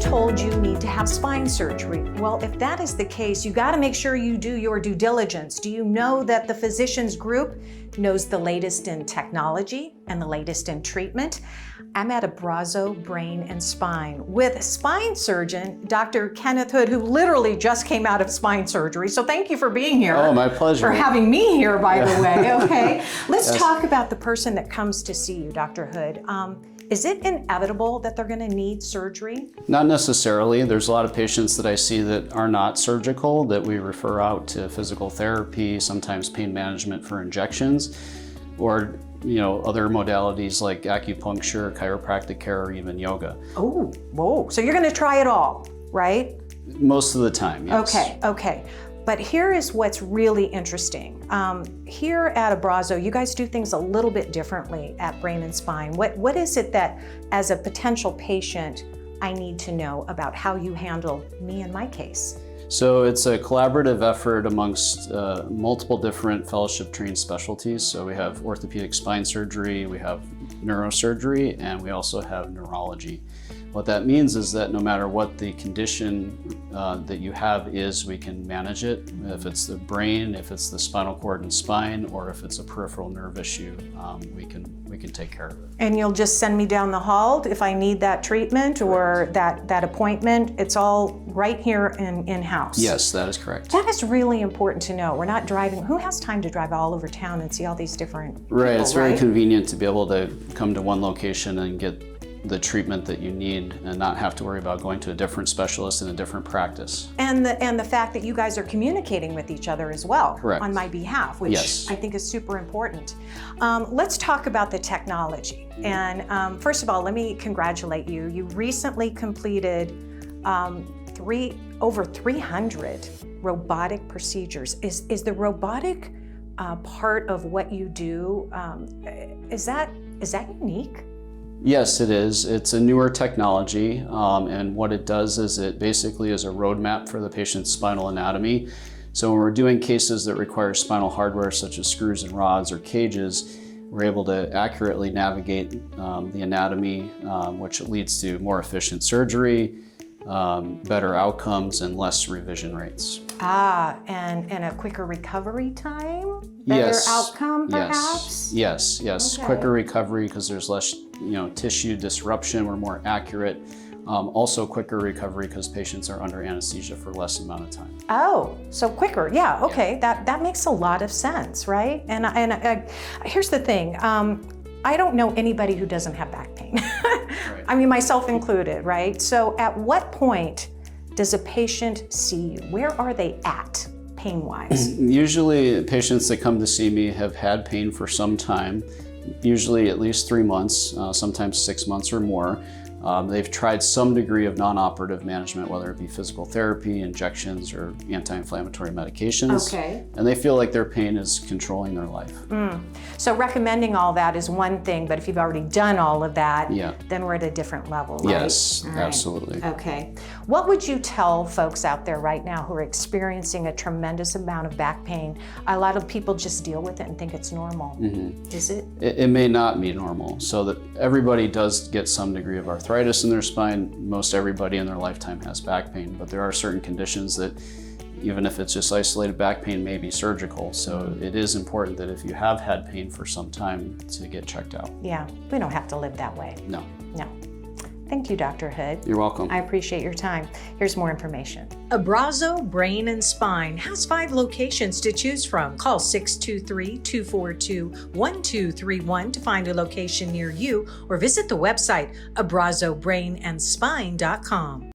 told you need to have spine surgery. Well, if that is the case, you got to make sure you do your due diligence. Do you know that the physicians group knows the latest in technology and the latest in treatment? I'm at Abrazo Brain and Spine with spine surgeon, Dr. Kenneth Hood, who literally just came out of spine surgery. So thank you for being here. Oh, my pleasure. For having me here, by the way. Okay. Let's Yes. talk about the person that comes to see you, Dr. Hood. Is it inevitable that they're going to need surgery? Not necessarily. There's a lot of patients that I see that are not surgical that we refer out to physical therapy, sometimes pain management for injections, or other modalities like acupuncture, chiropractic care, or even yoga. Oh, whoa. So you're going to try it all, right? Most of the time, yes. Okay. But here is what's really interesting. Here at Abrazo, you guys do things a little bit differently at Brain and Spine. What is it that, as a potential patient, I need to know about how you handle me and my case? So it's a collaborative effort amongst multiple different fellowship-trained specialties. So we have orthopedic spine surgery, we have neurosurgery, and we also have neurology. What that means is that no matter what the condition that you have is, we can manage it. If it's the brain, if it's the spinal cord and spine, or if it's a peripheral nerve issue, we can take care of it. And you'll just send me down the hall if I need that treatment or that appointment. It's all right here in-house. Yes, that is correct. That is really important to know. We're not driving. Who has time to drive all over town and see all these different Right, people, it's very right? convenient to be able to come to one location and get the treatment that you need and not have to worry about going to a different specialist in a different practice. And the fact that you guys are communicating with each other as well. Correct. On my behalf, which Yes. I think is super important. Let's talk about the technology. And first of all, let me congratulate you. You recently completed over 300 robotic procedures. Is the robotic part of what you do, is that unique? Yes, it is. It's a newer technology, and what it does is it basically is a roadmap for the patient's spinal anatomy. So when we're doing cases that require spinal hardware such as screws and rods or cages, we're able to accurately navigate the anatomy, which leads to more efficient surgery, better outcomes, and less revision rates. And a quicker recovery time? Better outcome, perhaps? Yes. Okay. Quicker recovery because there's less, tissue disruption. We're more accurate. Also quicker recovery because patients are under anesthesia for less amount of time. Oh, so quicker, yeah, okay. That makes a lot of sense, right? And here's the thing. I don't know anybody who doesn't have back pain. Right. I mean, myself included, right? So at what point does a patient see you? Where are they at, pain-wise? Usually patients that come to see me have had pain for some time, usually at least 3 months, sometimes 6 months or more. They've tried some degree of non-operative management, whether it be physical therapy, injections, or anti-inflammatory medications. Okay. And they feel like their pain is controlling their life. So recommending all that is one thing, but if you've already done all of that, Yeah. then we're at a different level, right? Yes, All right. absolutely. Okay. What would you tell folks out there right now who are experiencing a tremendous amount of back pain? A lot of people just deal with it and think it's normal. Is it? It may not be normal, so that everybody does get some degree of arthritis in their spine. Most everybody in their lifetime has back pain, but there are certain conditions that, even if it's just isolated back pain, may be surgical. So it is important that if you have had pain for some time to get checked out. Yeah, we don't have to live that way. No. No. Thank you, Dr. Hood. You're welcome. I appreciate your time. Here's more information. Abrazo Brain and Spine has 5 locations to choose from. Call 623-242-1231 to find a location near you or visit the website abrazobrainandspine.com.